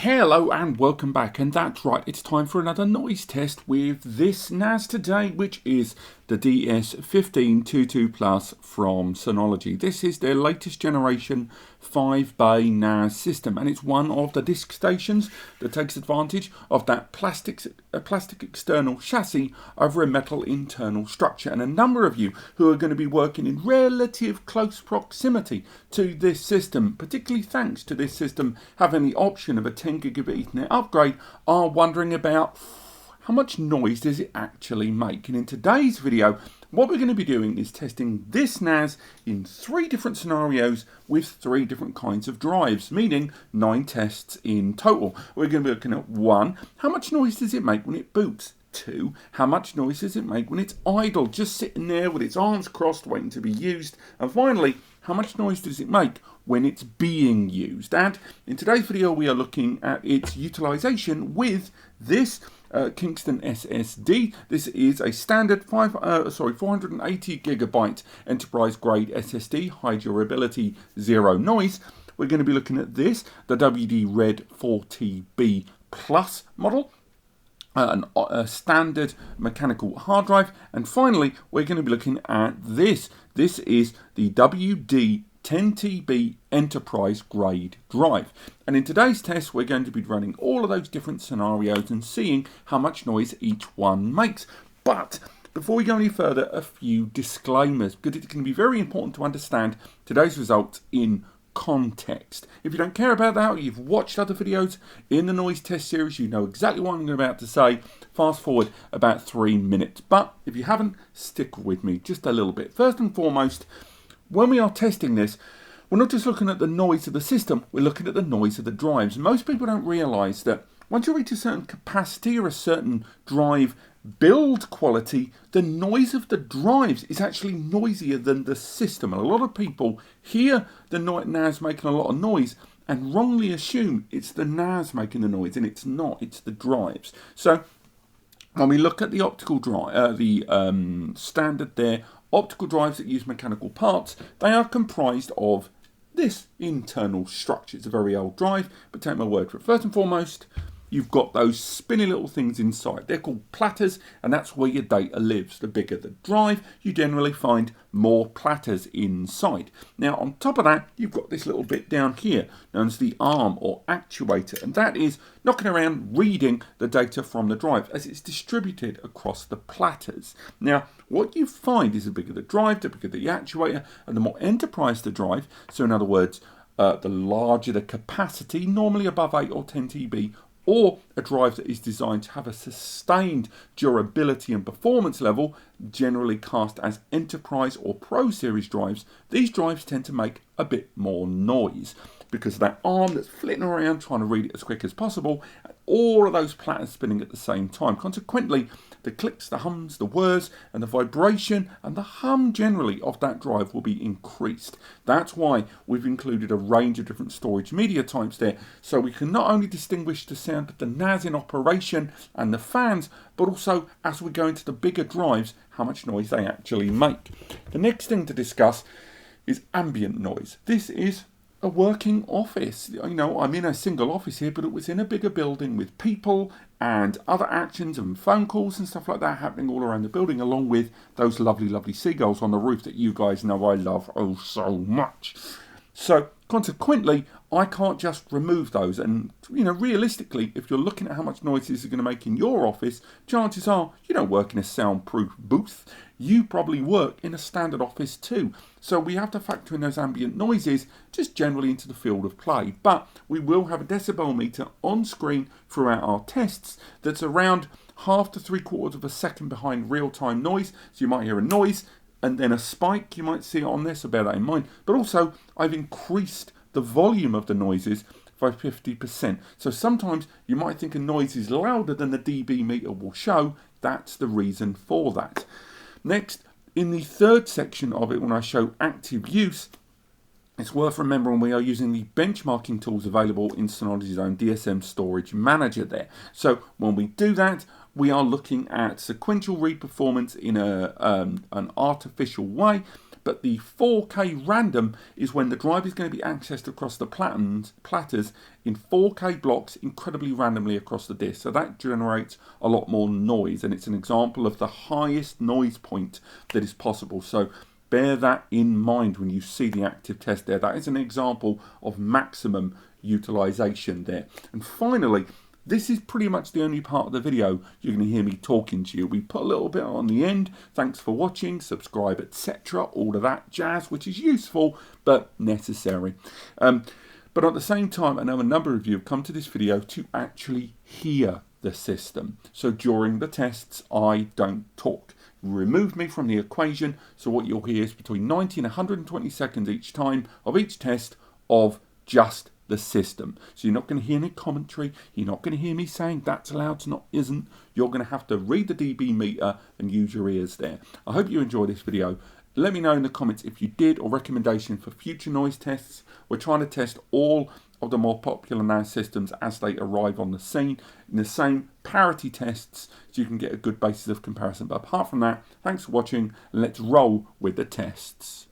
Hello and welcome back, and that's right, it's time for another noise test with this NAS today, which is the DS1522 Plus from Synology. This is their latest generation 5-bay NAS system, and it's one of the disk stations that takes advantage of that plastic external chassis over a metal internal structure. And a number of you who are going to be working in relative close proximity to this system, particularly thanks to this system having the option of a 10 gigabit Ethernet upgrade, are wondering about how much noise does it actually make. And in today's video, what we're going to be doing is testing this NAS in 3 different scenarios with 3 different kinds of drives, meaning 9 tests in total. We're going to be looking at 1, how much noise does it make when it boots? 2, how much noise does it make when it's idle, just sitting there with its arms crossed waiting to be used? And finally, how much noise does it make when it's being used? And in today's video, we are looking at its utilization with this Kingston SSD. This is a standard 480 gigabyte enterprise grade SSD, high durability, zero noise. We're going to be looking at this, the WD Red 40B Plus model, a standard mechanical hard drive, and finally we're going to be looking at this. This is the WD 10TB enterprise grade drive, and in today's test we're going to be running all of those different scenarios and seeing how much noise each one makes. But before we go any further, a few disclaimers, because it's going to be very important to understand today's results in context. If you don't care about that, or you've watched other videos in the noise test series, you know exactly what I'm about to say. Fast forward about 3 minutes, but if you haven't, stick with me just a little bit. First and foremost, when we are testing this, we're not just looking at the noise of the system, we're looking at the noise of the drives. Most people don't realize that once you reach a certain capacity or a certain drive build quality, the noise of the drives is actually noisier than the system. And a lot of people hear the NAS making a lot of noise and wrongly assume it's the NAS making the noise, and it's not, it's the drives. So when we look at the optical drive, standard there, optical drives that use mechanical parts, they are comprised of this internal structure. It's a very old drive, but take my word for it. First and foremost, you've got those spinny little things inside. They're called platters, and that's where your data lives. The bigger the drive, you generally find more platters inside. Now, on top of that, you've got this little bit down here, known as the arm or actuator, and that is knocking around reading the data from the drive as it's distributed across the platters. Now, what you find is the bigger the drive, the bigger the actuator, and the more enterprise the drive, so in other words, the larger the capacity, normally above 8 or 10 TB, or a drive that is designed to have a sustained durability and performance level, generally cast as enterprise or pro series drives, these drives tend to make a bit more noise because of that arm that's flitting around trying to read it as quick as possible, and all of those platters spinning at the same time. Consequently, the clicks, the hums, the whirs, and the vibration and the hum generally of that drive will be increased. That's why we've included a range of different storage media types there, so we can not only distinguish the sound of the NAS in operation and the fans, but also as we go into the bigger drives, how much noise they actually make. The next thing to discuss is ambient noise. This is a working office. You know, I'm in a single office here, but it was in a bigger building with people and other actions and phone calls and stuff like that happening all around the building, along with those lovely, lovely seagulls on the roof that you guys know I love oh so much. So consequently, I can't just remove those. And, you know, realistically, if you're looking at how much noise this is going to make in your office, chances are you don't work in a soundproof booth. You probably work in a standard office too. So we have to factor in those ambient noises just generally into the field of play. But we will have a decibel meter on screen throughout our tests that's around 1/2 to 3/4 of a second behind real-time noise. So you might hear a noise and then a spike, you might see it on there, so bear that in mind. But also, I've increased the volume of the noises by 50%. So sometimes you might think a noise is louder than the dB meter will show. That's the reason for that. Next, in the third section of it, when I show active use, it's worth remembering we are using the benchmarking tools available in Synology's own DSM storage manager there. So when we do that, we are looking at sequential read performance in an artificial way, But the 4K random is when the drive is going to be accessed across the platters in 4K blocks incredibly randomly across the disk. So that generates a lot more noise, and it's an example of the highest noise point that is possible. So bear that in mind when you see the active test there. That is an example of maximum utilization there. And finally, this is pretty much the only part of the video you're going to hear me talking to you. We put a little bit on the end. Thanks for watching, subscribe, etc. All of that jazz, which is useful but necessary. But at the same time, I know a number of you have come to this video to actually hear the system. So during the tests, I don't talk. Remove me from the equation, so what you'll hear is between 90 and 120 seconds each time of each test of just the system. So you're not going to hear any commentary, you're not going to hear me saying that's allowed to not isn't. You're going to have to read the dB meter and use your ears there. I hope you enjoyed this video. Let me know in the comments if you did, or recommendation for future noise tests. We're trying to test all of the more popular NAS systems as they arrive on the scene in the same parity tests, so you can get a good basis of comparison. But apart from that, thanks for watching, and let's roll with the tests.